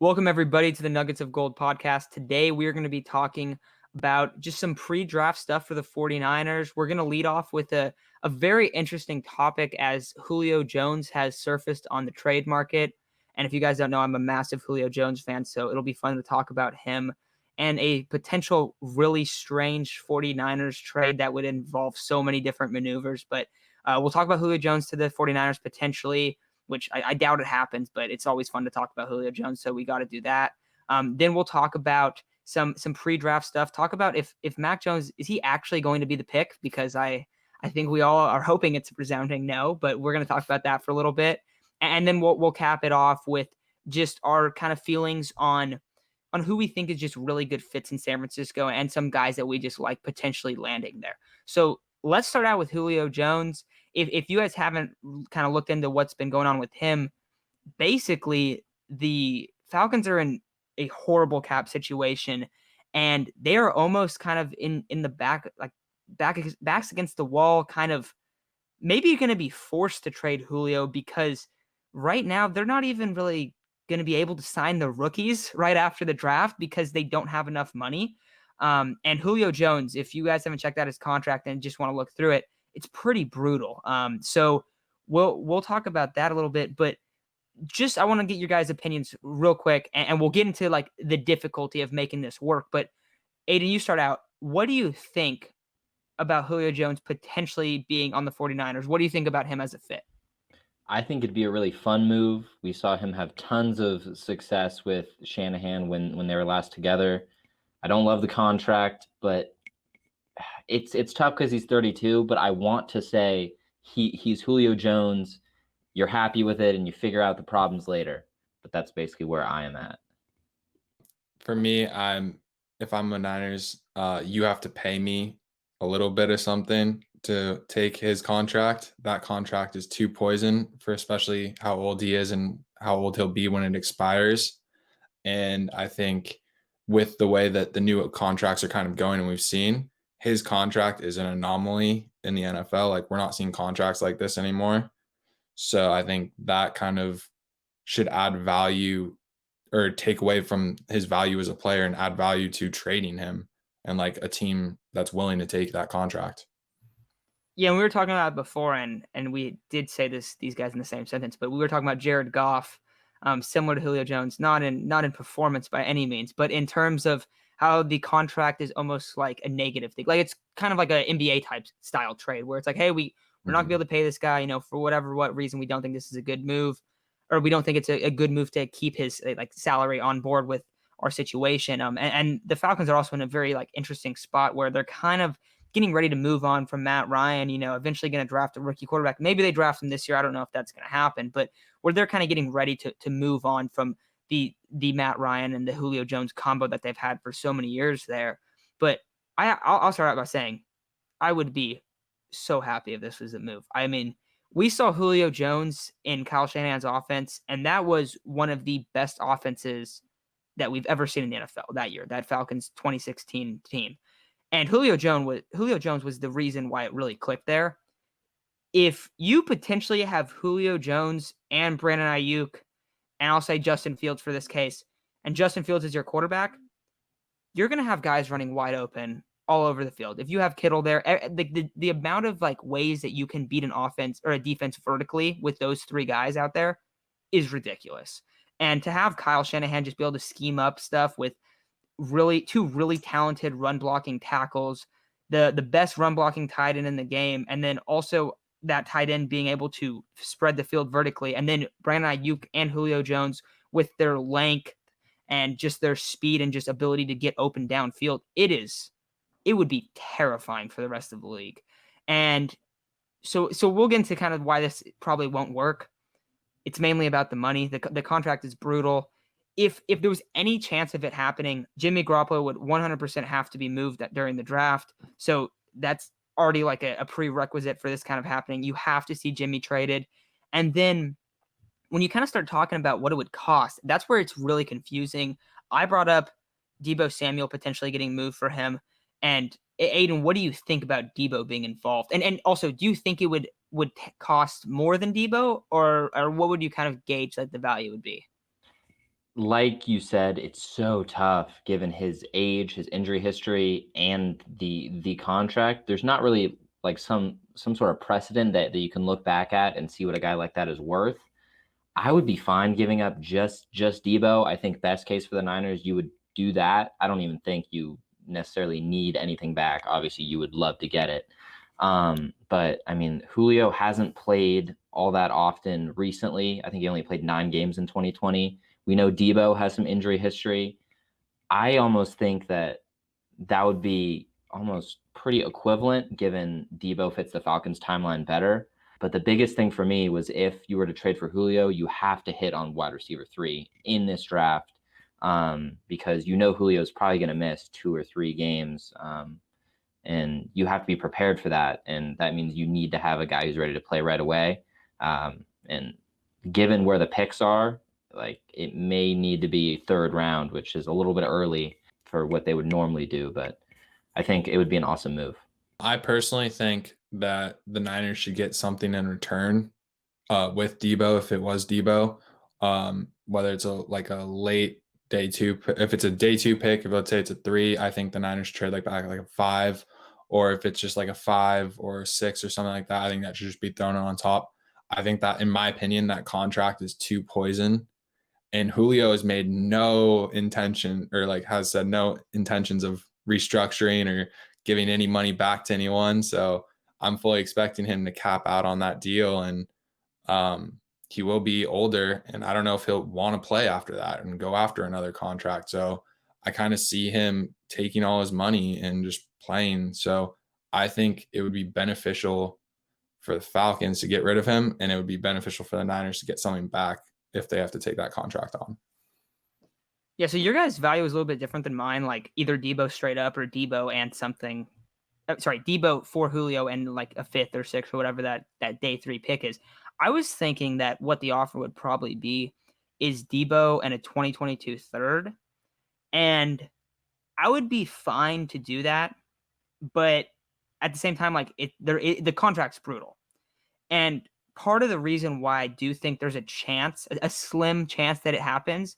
Welcome, everybody, to the Nuggets of Gold podcast. Today, we are going to be talking about just some pre-draft stuff for the 49ers. We're going to lead off with a very interesting topic as Julio Jones has surfaced on the trade market. And if you guys don't know, I'm a massive Julio Jones fan, so it'll be fun to talk about him and a potential really strange 49ers trade that would involve so many different maneuvers. But we'll talk about Julio Jones to the 49ers potentially, which I doubt it happens, but it's always fun to talk about Julio Jones, so we got to do that. Then we'll talk about some pre-draft stuff. Talk about if Mac Jones, is he actually going to be the pick? Because I think we all are hoping it's a resounding no, but we're going to talk about that for a little bit. And then we'll cap it off with just our kind of feelings on who we think is just really good fits in San Francisco and some guys that we just like potentially landing there. So let's start out with Julio Jones. If you guys haven't kind of looked into what's been going on with him, basically the Falcons are in a horrible cap situation, and they are almost kind of in the backs against the wall, kind of maybe going to be forced to trade Julio because right now they're not even really going to be able to sign the rookies right after the draft because they don't have enough money. And Julio Jones, if you guys haven't checked out his contract and just want to look through it, it's pretty brutal. So we'll talk about that a little bit, but just I want to get your guys' opinions real quick, and we'll get into like the difficulty of making this work. But Aiden, you start out. What do you think about Julio Jones potentially being on the 49ers? What do you think about him as a fit? I think it'd be a really fun move. We saw him have tons of success with Shanahan when they were last together. I don't love the contract, but it's tough because he's 32. But I want to say he's Julio Jones. You're happy with it, and you figure out the problems later. But that's basically where I am at. For me, if I'm a Niners, you have to pay me a little bit of something to take his contract. That contract is too poison for especially how old he is and how old he'll be when it expires. And I think with the way that the new contracts are kind of going and we've seen, his contract is an anomaly in the NFL. Like, we're not seeing contracts like this anymore. So I think that kind of should add value or take away from his value as a player and add value to trading him and like a team that's willing to take that contract. Yeah, we were talking about it before, and we did say these guys in the same sentence, but we were talking about Jared Goff, similar to Julio Jones, not in performance by any means, but in terms of how the contract is almost like a negative thing. Like, it's kind of like an NBA type style trade where it's like, hey, we're not gonna be able to pay this guy, for what reason we don't think this is a good move, or we don't think it's a good move to keep his like salary on board with our situation. And the Falcons are also in a very like interesting spot where they're kind of getting ready to move on from Matt Ryan, eventually going to draft a rookie quarterback. Maybe they draft him this year. I don't know if that's going to happen, but where they're kind of getting ready to move on from the Matt Ryan and the Julio Jones combo that they've had for so many years there. But I'll start out by saying I would be so happy if this was a move. I mean, we saw Julio Jones in Kyle Shanahan's offense, and that was one of the best offenses that we've ever seen in the NFL that year, that Falcons 2016 team. And Julio Jones was the reason why it really clicked there. If you potentially have Julio Jones and Brandon Ayuk, and I'll say Justin Fields for this case, and Justin Fields is your quarterback, you're going to have guys running wide open all over the field. If you have Kittle there, the amount of like ways that you can beat an offense or a defense vertically with those three guys out there is ridiculous. And to have Kyle Shanahan just be able to scheme up stuff with two really talented run blocking tackles, the best run blocking tight end in the game, and then also that tight end being able to spread the field vertically, and then Brandon Ayuk and Julio Jones with their length and just their speed and just ability to get open downfield, it would be terrifying for the rest of the league. And so we'll get into kind of why this probably won't work. It's mainly about the money. The contract is brutal. If there was any chance of it happening, Jimmy Garoppolo would 100% have to be moved during the draft. So that's already like a prerequisite for this kind of happening. You have to see Jimmy traded. And then when you kind of start talking about what it would cost, that's where it's really confusing. I brought up Deebo Samuel potentially getting moved for him. And Aiden, what do you think about Deebo being involved? And also, do you think it would cost more than Deebo, or what would you kind of gauge that the value would be? like you said, it's so tough given his age, his injury history, and the contract. There's not really like some sort of precedent that you can look back at and see what a guy like that is worth. I would be fine giving up just Deebo. I think best case for the Niners, you would do that. I don't even think you necessarily need anything back. Obviously, you would love to get it. But I mean, Julio hasn't played all that often recently. I think he only played 9 games in 2020. We know Deebo has some injury history. I almost think that would be almost pretty equivalent given Deebo fits the Falcons timeline better. But the biggest thing for me was if you were to trade for Julio, you have to hit on wide receiver 3 in this draft, because you know Julio is probably going to miss 2 or 3 games, and you have to be prepared for that. And that means you need to have a guy who's ready to play right away. And given where the picks are, like it may need to be 3rd round, which is a little bit early for what they would normally do, but I think it would be an awesome move. I personally think that the Niners should get something in return with Deebo if it was Deebo. Whether it's a late day 2, if it's a day 2 pick, if let's say it's a 3, I think the Niners trade like back like a 5, or if it's just like a 5 or a 6 or something like that, I think that should just be thrown on top. I think that, in my opinion, that contract is too poison. And Julio has made no intention, or like has said no intentions of restructuring or giving any money back to anyone. So I'm fully expecting him to cap out on that deal, and he will be older, and I don't know if he'll want to play after that and go after another contract. So I kind of see him taking all his money and just playing. So I think it would be beneficial for the Falcons to get rid of him, and it would be beneficial for the Niners to get something back if they have to take that contract on. Yeah, so your guys' value is a little bit different than mine, like either Deebo straight up or Deebo and something. Deebo for Julio and like a 5th or 6th or whatever that day 3 pick is. I was thinking that what the offer would probably be is Deebo and a 2022 3rd. And I would be fine to do that, but at the same time, like the contract's brutal. And part of the reason why I do think there's a chance, a slim chance that it happens,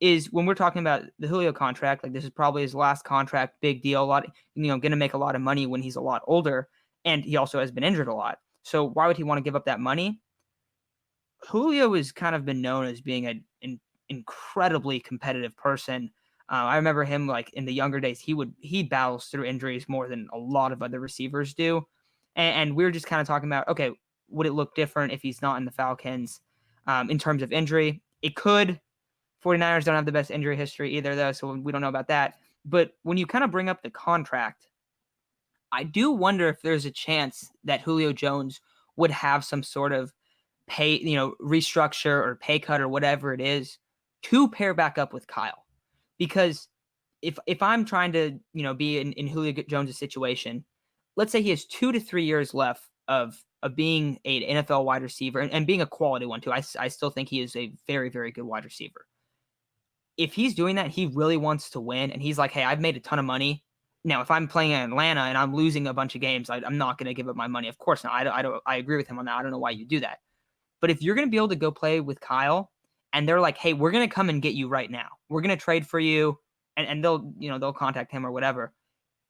is when we're talking about the Julio contract. Like this is probably his last contract, big deal. A lot, going to make a lot of money when he's a lot older, and he also has been injured a lot. So why would he want to give up that money? Julio has kind of been known as being an incredibly competitive person. I remember him like in the younger days, he battles through injuries more than a lot of other receivers do. And we were just kind of talking about, okay, would it look different if he's not in the Falcons in terms of injury? It could. 49ers don't have the best injury history either, though, so we don't know about that. But when you kind of bring up the contract, I do wonder if there's a chance that Julio Jones would have some sort of pay, restructure or pay cut or whatever it is to pair back up with Kyle. Because if I'm trying to, be in Julio Jones' situation, let's say he has 2 to 3 years left of being an NFL wide receiver and being a quality one too. I still think he is a very, very good wide receiver. If he's doing that, he really wants to win, and he's like, hey, I've made a ton of money. Now, if I'm playing in Atlanta and I'm losing a bunch of games, I'm not going to give up my money. Of course not. I agree with him on that. I don't know why you do that. But if you're going to be able to go play with Kyle, and they're like, hey, we're going to come and get you right now. We're going to trade for you, and they'll contact him or whatever.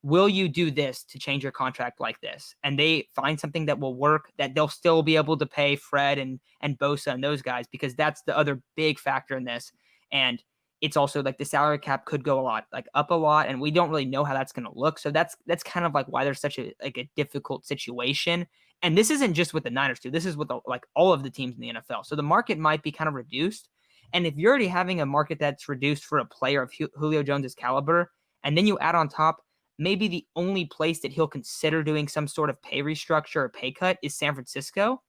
Will you do this to change your contract like this? And they find something that will work, that they'll still be able to pay Fred and Bosa and those guys, because that's the other big factor in this. And it's also like the salary cap could go up a lot, and we don't really know how that's going to look. So that's kind of like why there's such a difficult situation. And this isn't just with the Niners too. This is with all of the teams in the NFL. So the market might be kind of reduced. And if you're already having a market that's reduced for a player of Julio Jones's caliber, and then you add on top maybe the only place that he'll consider doing some sort of pay restructure or pay cut is San Francisco,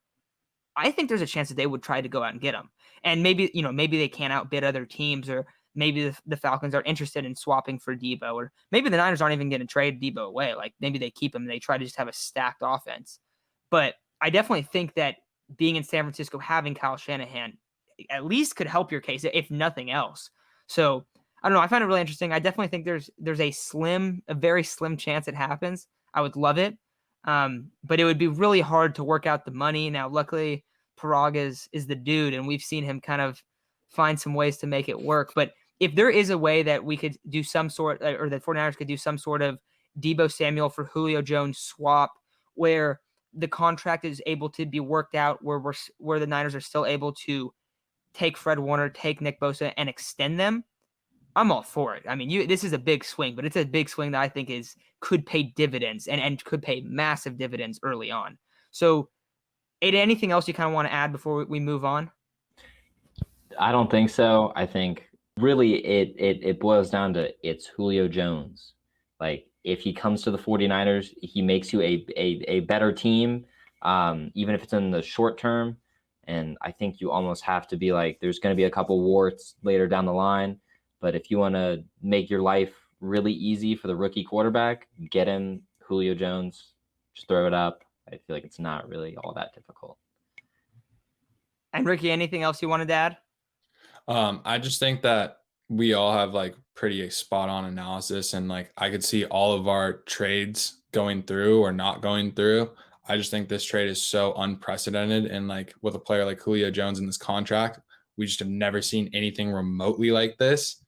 I think there's a chance that they would try to go out and get him. And maybe they can't outbid other teams, or maybe the Falcons are interested in swapping for Deebo, or maybe the Niners aren't even going to trade Deebo away. Like maybe they keep him and they try to just have a stacked offense. But I definitely think that being in San Francisco, having Kyle Shanahan at least could help your case, if nothing else. So I don't know. I find it really interesting. I definitely think there's a very slim chance it happens. I would love it. But it would be really hard to work out the money. Now, luckily, Parag is the dude, and we've seen him kind of find some ways to make it work. But if there is a way that we could do some sort, or that 49ers could do some sort of Deebo Samuel for Julio Jones swap where the contract is able to be worked out, where the Niners are still able to take Fred Warner, take Nick Bosa, and extend them, I'm all for it. I mean, this is a big swing, but it's a big swing that I think could pay dividends and could pay massive dividends early on. So, Ada, anything else you kind of want to add before we move on? I don't think so. I think really it boils down to it's Julio Jones. Like if he comes to the 49ers, he makes you a better team, even if it's in the short term. And I think you almost have to be like, there's going to be a couple warts later down the line. But if you want to make your life really easy for the rookie quarterback, get him Julio Jones, just throw it up. I feel like it's not really all that difficult. And Ricky, anything else you wanted to add? I just think that we all have like pretty spot on analysis, and like I could see all of our trades going through or not going through. I just think this trade is so unprecedented, and like with a player like Julio Jones in this contract, we just have never seen anything remotely like this.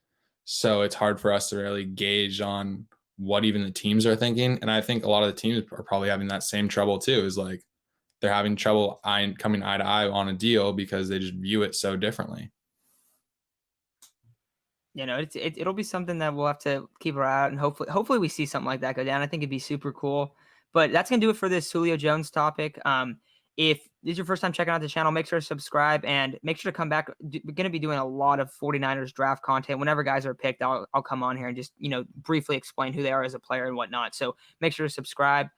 So it's hard for us to really gauge on what even the teams are thinking. And I think a lot of the teams are probably having that same trouble too, is like they're having trouble coming eye to eye on a deal because they just view it so differently. It'll be something that we'll have to keep our eye out, and hopefully we see something like that go down. I think it'd be super cool. But that's gonna do it for this Julio Jones topic. If this is your first time checking out the channel, make sure to subscribe and make sure to come back. We're going to be doing a lot of 49ers draft content. Whenever guys are picked, I'll come on here and just, briefly explain who they are as a player and whatnot. So make sure to subscribe.